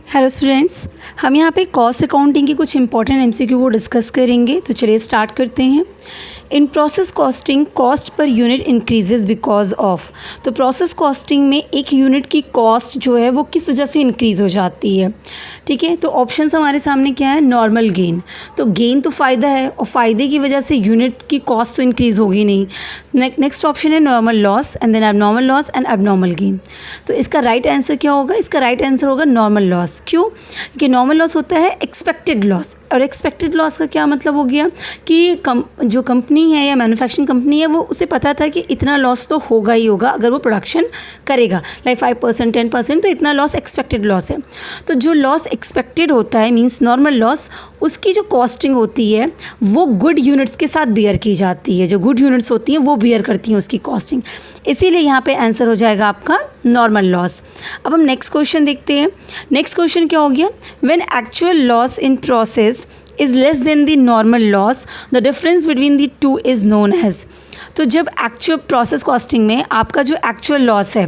Hello students, हम यहाँ पे कॉस्ट अकाउंटिंग की कुछ इंपॉर्टेंट एमसीक्यू को डिस्कस करेंगे। तो चलिए स्टार्ट करते हैं। In process costing cost per unit increases because of. तो प्रोसेस कॉस्टिंग में एक यूनिट की कॉस्ट जो है वो किस वजह से इंक्रीज़ हो जाती है। ठीक है, तो ऑप्शंस हमारे सामने क्या है? Normal gain. तो गेन तो फ़ायदा है और फ़ायदे की वजह से यूनिट की कॉस्ट तो इंक्रीज़ होगी नहीं। नेक्स्ट ऑप्शन है normal loss and then abnormal loss and abnormal gain. तो इसका राइट आंसर क्या होगा? इसका राइट आंसर होगा नॉर्मल लॉस। क्यों? क्योंकि नॉर्मल लॉस होता है एक्सपेक्टेड लॉस, और एक्सपेक्टेड लॉस का क्या मतलब हो गया कि जो कंपनी है या मैन्युफैक्चरिंग कंपनी है वो उसे पता था कि इतना लॉस तो होगा ही होगा अगर वो प्रोडक्शन करेगा, लाइक 5% 10%, तो इतना लॉस एक्सपेक्टेड लॉस है। तो जो लॉस एक्सपेक्टेड होता है मींस नॉर्मल लॉस, उसकी जो कॉस्टिंग होती है वो गुड यूनिट्स के साथ बियर की जाती है। जो गुड यूनिट्स होती हैं वो बियर करती हैं उसकी कॉस्टिंग, इसीलिए यहाँ पे आंसर हो जाएगा आपका नॉर्मल लॉस। अब हम नेक्स्ट क्वेश्चन देखते हैं। नेक्स्ट क्वेश्चन क्या हो गया? When actual loss in process is less than the normal loss, the difference between the two is known as। तो जब एक्चुअल प्रोसेस कॉस्टिंग में आपका जो एक्चुअल लॉस है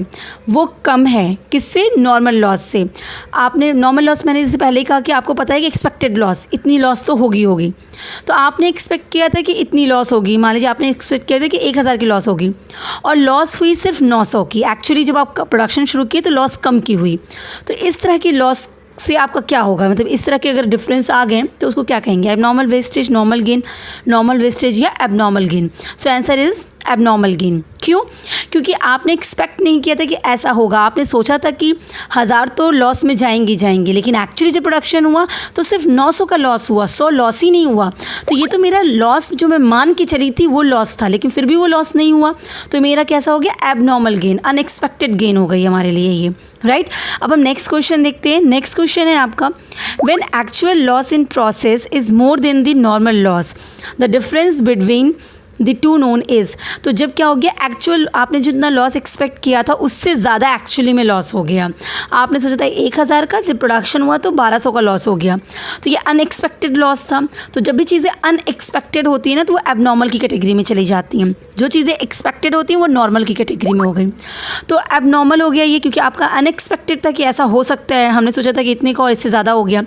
वो कम है किससे? नॉर्मल लॉस से। आपने नॉर्मल लॉस, मैंने जैसे पहले ही कहा कि आपको पता है कि एक्सपेक्टेड लॉस इतनी लॉस तो होगी। तो आपने एक्सपेक्ट किया था कि इतनी लॉस होगी, मान लीजिए आपने एक्सपेक्ट किया था कि 1000 की लॉस होगी और लॉस हुई सिर्फ 900 की। एक्चुअली जब आप प्रोडक्शन शुरू किए तो लॉस कम की हुई। तो इस तरह की लॉस से आपका क्या होगा? मतलब इस तरह के अगर डिफरेंस आ गए तो उसको क्या कहेंगे? Abnormal wastage, normal gain, normal wastage या abnormal gain. So answer is abnormal gain. क्यों? क्योंकि आपने एक्सपेक्ट नहीं किया था कि ऐसा होगा। आपने सोचा था कि 1000 तो लॉस में जाएंगी, लेकिन एक्चुअली जब प्रोडक्शन हुआ तो सिर्फ 900 का लॉस हुआ, 100 लॉस ही नहीं हुआ। तो ये तो मेरा लॉस जो मैं मान के चली थी वो लॉस था, लेकिन फिर भी वो लॉस नहीं हुआ। तो मेरा कैसा हो गया? एबनॉर्मल गेन, अनएक्सपेक्टेड गेन हो गई हमारे लिए ये, राइट। अब हम नेक्स्ट क्वेश्चन देखते हैं। नेक्स्ट क्वेश्चन है आपका, when actual loss in process is more than the normal loss, the difference between the two known is. तो जब क्या हो गया? एक्चुअल आपने जितना लॉस एक्सपेक्ट किया था उससे ज़्यादा एक्चुअली में लॉस हो गया। आपने सोचा था 1000 का, जब प्रोडक्शन हुआ तो 1200 का लॉस हो गया। तो ये अनएक्सपेक्टेड लॉस था। तो जब भी चीज़ें अनएक्सपेक्टेड होती हैं ना तो वो एबनॉर्मल की कैटेगरी में चली जाती हैं। जो चीज़ें एक्सपेक्टेड होती हैं वो नॉर्मल की कैटेगरी में हो गई। तो एबनॉर्मल हो गया ये, क्योंकि आपका अनएक्सपेक्टेड था कि ऐसा हो सकता है, हमने सोचा था कि इतने का और इससे ज़्यादा हो गया।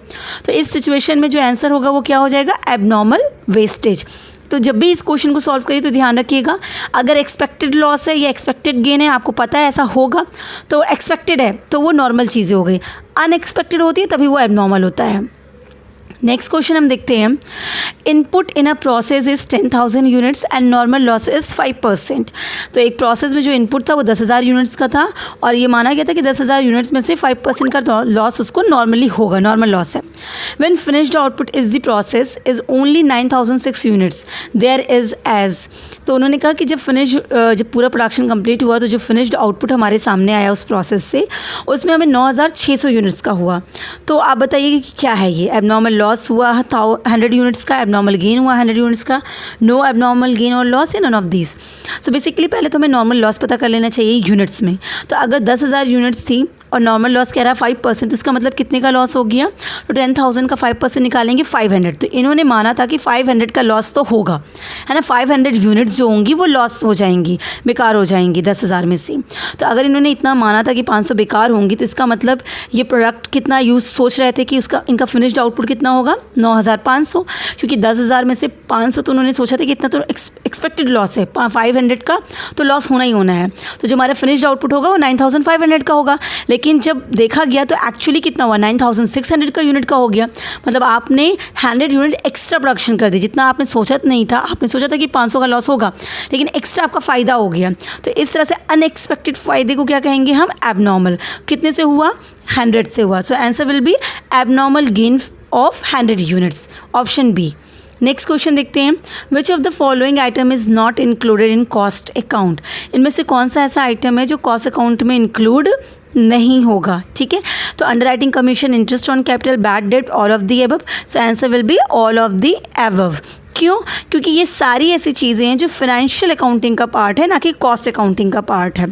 तो इस सिचुएशन में जो आंसर होगा वो क्या हो जाएगा? Abnormal wastage. तो जब भी इस क्वेश्चन को सॉल्व करिए तो ध्यान रखिएगा, अगर एक्सपेक्टेड लॉस है या एक्सपेक्टेड गेन है, आपको पता है ऐसा होगा, तो एक्सपेक्टेड है तो वो नॉर्मल चीज़ें हो गई। अनएक्सपेक्टेड होती है तभी वो एबनॉर्मल होता है। नेक्स्ट क्वेश्चन हम देखते हैं। Input in a process is 10,000 units and normal loss is 5%। तो एक प्रोसेस में जो इनपुट था वो 10,000 यूनिट्स का था और ये माना गया था कि 10,000 यूनिट्स में से 5% का लॉस उसको नॉर्मली होगा, नॉर्मल लॉस है। When finished output is the process is only 9,006 units there is as. तो उन्होंने कहा कि जब पूरा प्रोडक्शन कंप्लीट हुआ तो जो फिनिश्ड आउटपुट हमारे सामने आया उस प्रोसेस से, उसमें हमें 9,600 यूनिट्स का हुआ। तो आप बताइए कि क्या है ये? एबनॉर्मल लॉस हुआ 100 यूनिट्स का, एबनॉर्मल गेन हुआ 100 यूनिट्स का, नो एबनॉर्मल गेन और लॉस, या none of these. So basically पहले तो हमें नॉर्मल लॉस पता कर लेना चाहिए यूनिट्स में। तो अगर 10,000 यूनिट्स थी और नॉर्मल लॉस कह रहा है 5%, तो इसका मतलब कितने का लॉस हो गया? तो 10,000 का 5% निकालेंगे 500। तो इन्होंने माना था कि 500 का लॉस तो होगा, है ना। 500 यूनिट्स जो होंगी वो लॉस हो जाएंगी, बेकार हो जाएंगी 10,000 में से। तो अगर इन्होंने इतना माना था कि 500 बेकार होंगी, तो इसका मतलब ये प्रोडक्ट कितना यूज़ सोच रहे थे कि उसका इनका फिनिश्ड आउटपुट कितना होगा? 9,500। क्योंकि 10,000 में से 500 तो उन्होंने सोचा था कि इतना तो एक्सपेक्टेड लॉस है, 500 का तो लॉस होना ही होना है। तो जो हमारा फिनिश्ड आउटपुट होगा वो 9,500 का होगा। लेकिन जब देखा गया तो एक्चुअली कितना हुआ? 9,600 का यूनिट का हो गया। मतलब आपने 100 यूनिट एक्स्ट्रा प्रोडक्शन कर दी, जितना आपने सोचा नहीं था। आपने सोचा था कि 500 का लॉस होगा, लेकिन एक्स्ट्रा आपका फ़ायदा हो गया। तो इस तरह से अनएक्सपेक्टेड फ़ायदे को क्या कहेंगे हम? एबनॉर्मल। कितने से हुआ? 100 से हुआ। So answer will be abnormal gain of 100 units, option B. Next question देखते हैं। Which of the following item is not included in cost account. इनमें से कौन सा ऐसा आइटम है जो कॉस्ट अकाउंट में इंक्लूड नहीं होगा? ठीक है, तो under writing commission, interest on capital, bad debt, all of the above. So answer will be all of the above. क्यों? क्योंकि ये सारी ऐसी चीज़ें हैं जो फाइनेंशियल अकाउंटिंग का पार्ट है, ना कि कॉस्ट अकाउंटिंग का पार्ट है।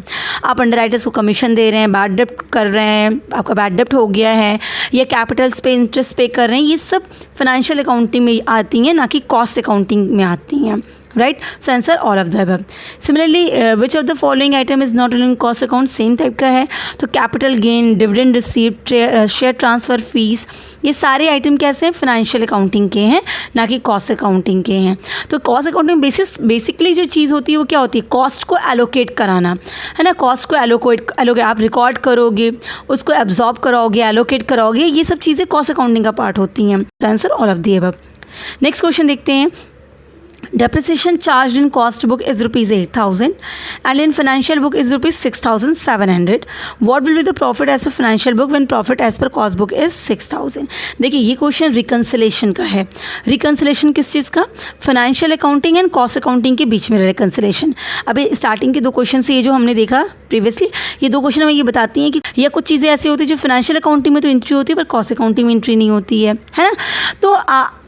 आप अंडर राइटर्स को कमीशन दे रहे हैं, बैड डेप्ट कर रहे हैं, आपका बैड डेप्ट हो गया है, या कैपिटल्स पे इंटरेस्ट पे कर रहे हैं, ये सब फाइनेंशियल अकाउंटिंग में आती हैं, ना कि कॉस्ट अकाउंटिंग में आती हैं, right. So answer all of the above. Similarly which of the following item is not in cost account, same type का है. तो capital gain, dividend received, share transfer fees, ये सारे आइटम कैसे हैं, फाइनेंशियल अकाउंटिंग के हैं, ना कि कॉस्ट अकाउंटिंग के हैं. तो कॉस्ट अकाउंटिंग बेसिकली जो चीज़ होती है वो क्या होती है, कॉस्ट को एलोकेट कराना, है ना. कॉस्ट को एलोकेट आप रिकॉर्ड करोगे, उसको एब्जॉर्ब कराओगे, एलोकेट कराओगे, ये सब चीज़ें कॉस्ट अकाउंटिंग का पार्ट होती हैं. Answer all of the above. Next question देखते हैं. Depreciation charged in cost book is rupees 8,000 and in financial book is rupees 6,700. What will be the profit as per financial book when profit as per cost book is 6,000? देखिए ये question reconciliation का है. Reconciliation किस चीज़ का, financial accounting and cost accounting के बीच में reconciliation. अभी starting के दो क्वेश्चन से ये जो हमने देखा प्रीवियसली, ये दो क्वेश्चन हमें ये बताती हैं कि ये कुछ चीज़ें ऐसी होती है जो फाइनेंशियल अकाउंटिंग में तो एंट्री होती है पर कॉस्ट अकाउंटिंग में एंट्री नहीं होती है ना. तो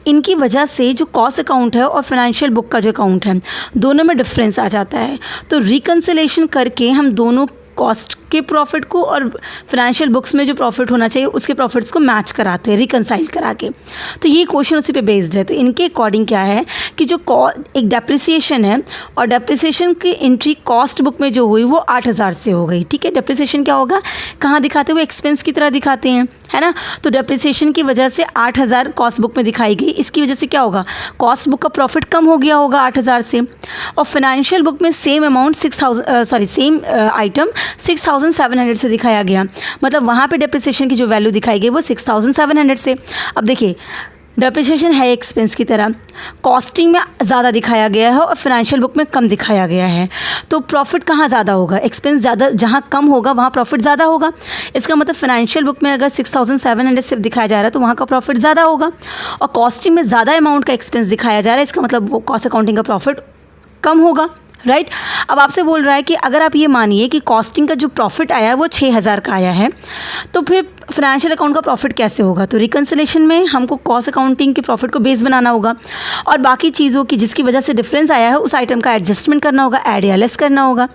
इनकी वजह से जो कॉस्ट अकाउंट है और फाइनेंशियल बुक का जो अकाउंट है दोनों में डिफरेंस आ जाता है. तो रिकन्सिलेशन करके हम दोनों कॉस्ट के प्रॉफिट को और फाइनेंशियल बुक्स में जो प्रॉफिट होना चाहिए उसके प्रॉफिट्स को मैच कराते हैं, रिकनसाइल करा के. तो ये क्वेश्चन उसी पे बेस्ड है. तो इनके अकॉर्डिंग क्या है कि जो एक डेप्रिसिएशन है और डेप्रिसिएशन की एंट्री कॉस्ट बुक में जो हुई वो 8,000 से हो गई. ठीक है, डेप्रिसिएशन क्या होगा, कहाँ दिखाते हैं, वो एक्सपेंस की तरह दिखाते हैं, है ना. तो डेप्रिसिएशन की वजह से 8,000 कॉस्ट बुक में दिखाई गई. इसकी वजह से क्या होगा, कॉस्ट बुक का प्रॉफिट कम हो गया होगा 8,000 से. और फाइनेंशियल बुक में सेम अमाउंट सेम आइटम 6,700 से दिखाया गया. मतलब वहाँ पे डेप्रिसिएशन की जो वैल्यू दिखाई गई वो 6,700 से. अब देखिए डेप्रिसिएशन है एक्सपेंस की तरह, कॉस्टिंग में ज़्यादा दिखाया गया है और फाइनेंशियल बुक में कम दिखाया गया है. तो प्रॉफिट कहाँ ज़्यादा होगा, एक्सपेंस ज़्यादा जहाँ कम होगा वहाँ प्रॉफिट ज़्यादा होगा. इसका मतलब फाइनेंशियल बुक में अगर 6,700 सिर्फ दिखाया जा रहा है तो वहाँ का प्रॉफिट ज़्यादा होगा. और कॉस्टिंग में ज़्यादा अमाउंट का एक्सपेंस दिखाया जा रहा है, इसका मतलब वो कॉस्ट अकाउंटिंग का प्रॉफिट कम होगा. राइट. अब आपसे बोल रहा है कि अगर आप ये मानिए कि कॉस्टिंग का जो प्रॉफिट आया है वो 6,000 का आया है, तो फिर फाइनेंशियल अकाउंट का प्रॉफिट कैसे होगा. तो रिकन्सिलेशन में हमको कॉस्ट अकाउंटिंग के प्रॉफिट को बेस बनाना होगा और बाकी चीज़ों की जिसकी वजह से डिफरेंस आया है उस आइटम का एडजस्टमेंट करना होगा, ऐड या लेस करना होगा.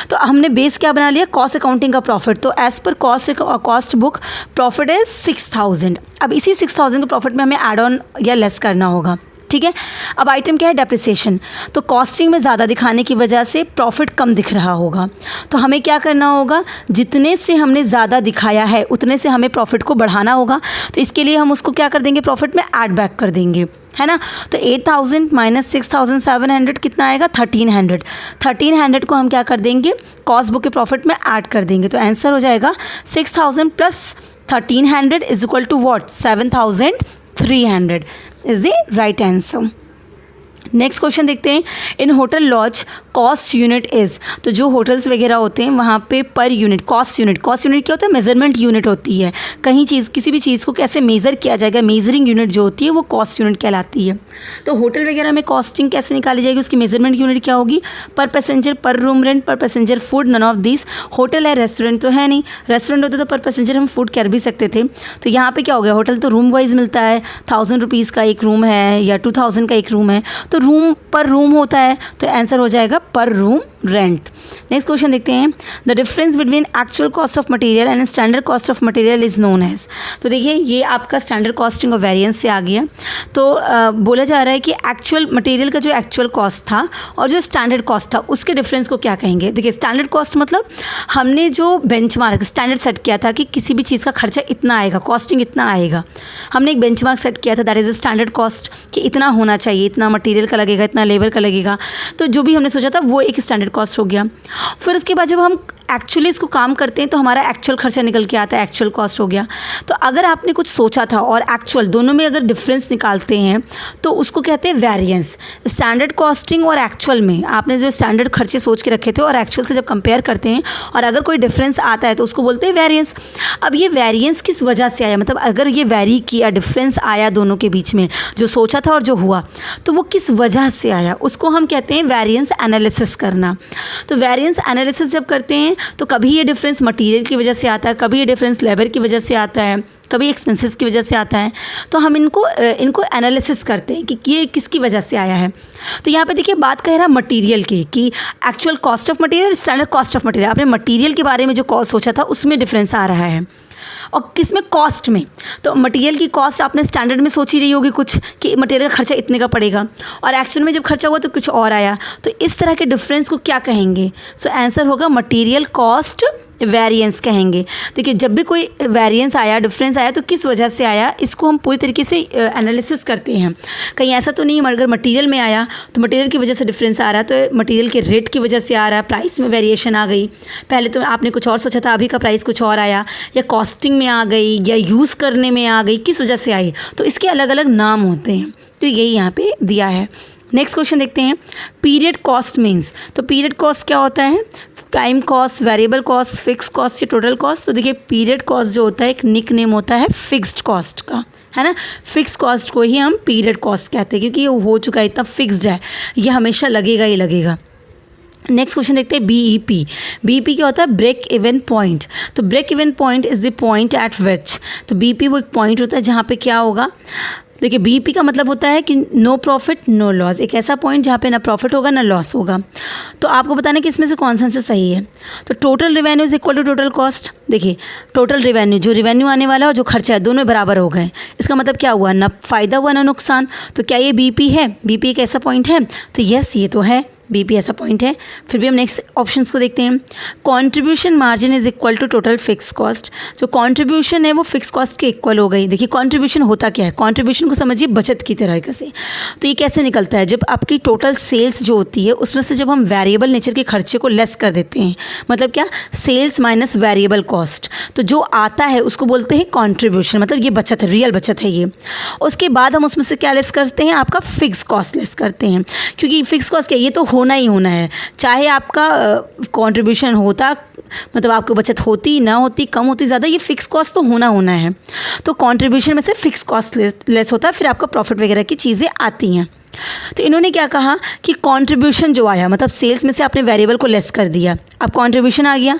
तो हमने बेस क्या बना लिया, कॉस्ट अकाउंटिंग का प्रॉफिट. तो as per cost book profit is 6,000. अब इसी 6,000 के प्रॉफिट में हमें ऐड ऑन या लेस करना होगा. ठीक है. अब आइटम क्या है, डेप्रिसिएशन. तो कॉस्टिंग में ज़्यादा दिखाने की वजह से प्रॉफिट कम दिख रहा होगा. तो हमें क्या करना होगा, जितने से हमने ज़्यादा दिखाया है उतने से हमें प्रॉफिट को बढ़ाना होगा. तो इसके लिए हम उसको क्या कर देंगे, प्रॉफिट में ऐड बैक कर देंगे, है ना. तो 8,000 माइनस 6,700 कितना आएगा, 1,300. 1,300 को हम क्या कर देंगे, कॉस्ट बुक के प्रॉफिट में ऐड कर देंगे. तो आंसर हो जाएगा 6,000 plus 1,300 is equal to what, 7,300 is the right answer. Next question देखते हैं. In hotel lodge cost unit is. तो जो होटल्स वगैरह होते हैं वहाँ पे पर यूनिट कॉस्ट यूनिट क्या होता है, मेजरमेंट यूनिट होती है. कहीं चीज़ किसी भी चीज़ को कैसे मेज़र किया जाएगा, मेजरिंग यूनिट जो होती है वो कॉस्ट यूनिट कहलाती है. तो होटल वगैरह में कॉस्टिंग कैसे निकाली जाएगी, उसकी मेजरमेंट यूनिट क्या होगी, per passenger, per room rent, per passenger food. None of this. Hotel है, रेस्टोरेंट तो है नहीं. रेस्टोरेंट होता तो पर पैसेंजर हम फूड कर भी सकते थे. तो यहाँ पे क्या हो गया, होटल तो रूम वाइज मिलता है, 1,000 रुपीज़ का एक रूम है या 2,000 का एक रूम है. तो रूम पर रूम होता है, तो आंसर हो जाएगा पर रूम रेंट. नेक्स्ट क्वेश्चन देखते हैं. The difference between actual cost of material and standard cost of material is known as. तो देखिए ये आपका स्टैंडर्ड कॉस्टिंग और वेरिएंस से आ गया. तो बोला जा रहा है कि एक्चुअल मटेरियल का जो एक्चुअल कॉस्ट था और जो स्टैंडर्ड कॉस्ट था उसके डिफरेंस को क्या कहेंगे. देखिए स्टैंडर्ड कॉस्ट मतलब हमने जो बेंचमार्क स्टैंडर्ड सेट किया था कि किसी भी चीज़ का खर्चा इतना आएगा, कॉस्टिंग इतना आएगा. हमने एक बेंचमार्क सेट किया था, that is a standard cost कि इतना होना चाहिए, इतना मटेरियल का लगेगा, इतना लेबर का लगेगा. तो जो भी हमने सोचा था वो एक स्टैंडर्ड कॉस्ट हो गया. फिर उसके बाद जब हम एक्चुअली इसको काम करते हैं तो हमारा एक्चुअल खर्चा निकल के आता है, एक्चुअल कॉस्ट हो गया. तो अगर आपने कुछ सोचा था और एक्चुअल दोनों में अगर डिफरेंस निकालते हैं तो उसको कहते हैं वेरिएंस. स्टैंडर्ड कॉस्टिंग और एक्चुअल में आपने जो स्टैंडर्ड खर्चे सोच के रखे थे और एक्चुअल से जब कंपेयर करते हैं और अगर कोई डिफरेंस आता है तो उसको बोलते हैं वेरिएंस. अब ये वेरिएंस किस वजह से आया, मतलब अगर ये वेरी किया, डिफरेंस आया दोनों के बीच में, जो सोचा था और जो हुआ, तो वो किस वजह से आया, उसको हम कहते हैं वेरिएंस एनालिसिस करना. तो वेरिएंस एनालिसिस जब करते हैं तो कभी ये डिफरेंस मटेरियल की वजह से आता है, कभी ये डिफरेंस लेबर की वजह से आता कभी एक्सपेंसेस की वजह से आता है। तो हम इनको एनालिसिस करते हैं कि ये किसकी वजह से आया है। तो यहाँ पे देखिए बात कह रहा है मटेरियल की, कि actual cost of material, standard cost of material. आपने मटेरियल के बारे में जो कॉस्ट सोचा था उसमें डिफरेंस आ रहा है, और किस में, कॉस्ट में। तो मटेरियल की कॉस्ट आपने स्टैंडर्ड में सोची रही होगी कुछ, कि मटेरियल का खर्चा इतने का पड़ेगा, और एक्चुअल में जब खर्चा हुआ तो कुछ और आया। तो इस तरह के डिफरेंस को क्या कहेंगे? सो आंसर होगा मटेरियल कॉस्ट वेरिएंस कहेंगे। देखिए जब भी कोई वेरिएंस आया, डिफरेंस आया, तो किस वजह से आया, इसको हम पूरी तरीके से एनालिसिस करते हैं। कहीं ऐसा तो नहीं, अगर मटेरियल में आया तो मटेरियल की वजह से डिफरेंस आ रहा है, तो मटेरियल के रेट की वजह से आ रहा है, प्राइस में वेरिएशन आ गई, पहले तो आपने कुछ और सोचा था, अभी का प्राइस कुछ और आया, या कॉस्टिंग में आ गई, या यूज़ करने में आ गई, किस वजह से आई। तो इसके अलग अलग नाम होते हैं। तो यही यहाँ पे दिया है। नेक्स्ट क्वेश्चन देखते हैं, पीरियड कॉस्ट मीन्स। तो पीरियड कॉस्ट क्या होता है? Prime cost, variable cost, fix cost या टोटल कॉस्ट। तो देखिए पीरियड कॉस्ट जो होता है एक निक नेम होता है फिक्स्ड कॉस्ट का, है ना। फिक्स कॉस्ट को ही हम पीरियड कॉस्ट कहते हैं, क्योंकि ये हो चुका है, इतना फिक्स्ड है, ये हमेशा लगेगा ही लगेगा। नेक्स्ट क्वेश्चन देखते हैं बीईपी। बीईपी क्या होता है? Break even point. तो break even point is the point at which, तो बीईपी वो एक पॉइंट होता है जहाँ पे क्या होगा। देखिए बीईपी का मतलब होता है कि नो प्रॉफिट नो लॉस, एक ऐसा पॉइंट जहाँ पे ना प्रॉफिट होगा ना लॉस होगा। तो आपको बताना कि इसमें से कौन सा से सही है। तो total revenue is equal to total cost. देखिए टोटल रेवेन्यू, जो रेवेन्यू आने वाला है और जो खर्चा है, दोनों बराबर हो गए। इसका मतलब क्या हुआ? ना फ़ायदा हुआ ना नुकसान। तो क्या ये बीईपी है? बीईपी एक ऐसा पॉइंट है? तो यस, ये तो है, बीपी ऐसा पॉइंट है। फिर भी हम नेक्स्ट ऑप्शंस को देखते हैं। Contribution margin is equal to total fix cost. जो कंट्रीब्यूशन है वो फिक्स कॉस्ट के इक्वल हो गई। देखिए कंट्रीब्यूशन होता क्या है? कंट्रीब्यूशन को समझिए बचत की तरह से। तो ये कैसे निकलता है? जब आपकी टोटल सेल्स जो होती है उसमें से जब हम वेरिएबल नेचर के खर्चे को लेस कर देते हैं, मतलब क्या? सेल्स माइनस वेरिएबल कॉस्ट, तो जो आता है उसको बोलते हैं कंट्रीब्यूशन, मतलब ये बचत है, रियल बचत है ये। उसके बाद हम उसमें से क्या लेस करते हैं? आपका फिक्स कॉस्ट लेस करते हैं, क्योंकि फिक्स कॉस्ट क्या, ये तो होना ही होना है, चाहे आपका कंट्रीब्यूशन होता, मतलब आपको बचत होती ना होती, कम होती, ज़्यादा, ये फिक्स कॉस्ट तो होना होना है। तो कंट्रीब्यूशन में से फिक्स कॉस्ट लेस होता है, फिर आपका प्रॉफिट वगैरह की चीज़ें आती हैं। तो इन्होंने क्या कहा कि कंट्रीब्यूशन जो आया, मतलब सेल्स में से आपने वेरिएबल को लेस कर दिया, अब कंट्रीब्यूशन आ गया।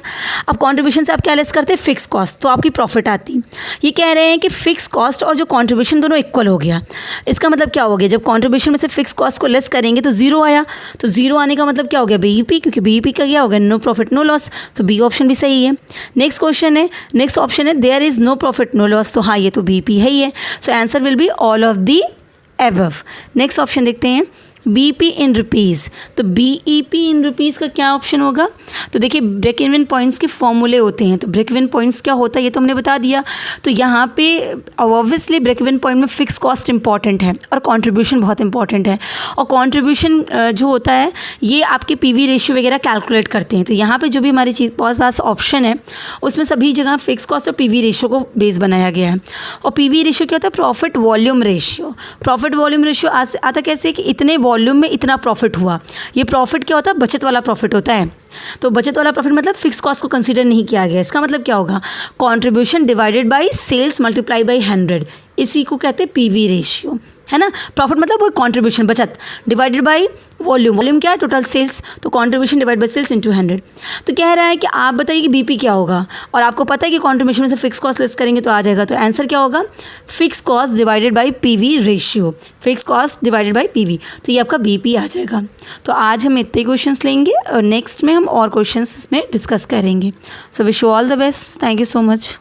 अब कंट्रीब्यूशन से आप क्या लेस करते हैं? फिक्स कॉस्ट, तो आपकी प्रॉफिट आती। ये कह रहे हैं कि फिक्स कॉस्ट और जो कंट्रीब्यूशन दोनों इक्वल हो गया। इसका मतलब क्या हो गया? जब कंट्रीब्यूशन में से फिक्स कॉस्ट को लेस करेंगे तो जीरो आया, तो जीरो आने का मतलब क्या हो गया? बीईपी, क्योंकि बीईपी का क्या हो गया? नो प्रॉफिट नो लॉस, तो बी ऑप्शन भी सही है। नेक्स्ट क्वेश्चन है, नेक्स्ट ऑप्शन है there is no profit no loss, तो हाँ ये तो बीईपी है ही है। So answer will be all of the above. Next option देखते हैं, बीईपी इन रुपीज़। तो बीईपी इन रुपीज़ का क्या ऑप्शन होगा? तो देखिए ब्रेक इवन पॉइंट्स के फॉर्मूले होते हैं। तो ब्रेक इवन पॉइंट्स क्या होता है ये तो हमने बता दिया। तो यहाँ पे ऑब्वियसली ब्रेक इवन पॉइंट में फिक्स कॉस्ट इंपॉर्टेंट है और कंट्रीब्यूशन बहुत इंपॉर्टेंट है। और कंट्रीब्यूशन जो होता है ये आपके पीवी रेशियो वगैरह कैलकुलेट करते हैं। तो यहाँ पे जो भी हमारी चीज़ पास ऑप्शन है उसमें सभी जगह फिक्स कॉस्ट और पीवी रेशियो को बेस बनाया गया है। और पीवी रेशियो क्या होता है? Profit volume ratio. Profit volume ratio आता कैसे कि इतने वॉल्यूम में इतना प्रॉफिट हुआ। ये प्रॉफिट क्या होता है? बचत वाला प्रॉफिट होता है। तो बचत वाला प्रॉफिट मतलब फिक्स कॉस्ट को कंसीडर नहीं किया गया। इसका मतलब क्या होगा? Contribution divided by sales multiply by 100, इसी को कहते हैं पीवी रेशियो, है ना। प्रॉफिट मतलब वो कंट्रीब्यूशन बचत डिवाइडेड बाय वॉल्यूम। वॉल्यूम क्या है? टोटल सेल्स, तो contribution divide by sales into 100। तो कह रहा है कि आप बताइए कि बीपी क्या होगा, और आपको पता है कि कंट्रीब्यूशन में से फिक्स कॉस्ट लेस करेंगे तो आ जाएगा। तो आंसर क्या होगा? Fix cost divided by PV ratio, fix cost divided by PV, तो ये आपका बीपी आ जाएगा। तो आज हम इतने क्वेश्चंस लेंगे और नेक्स्ट में हम और क्वेश्चंस इसमें डिस्कस करेंगे। So wish you all the best, thank you so much.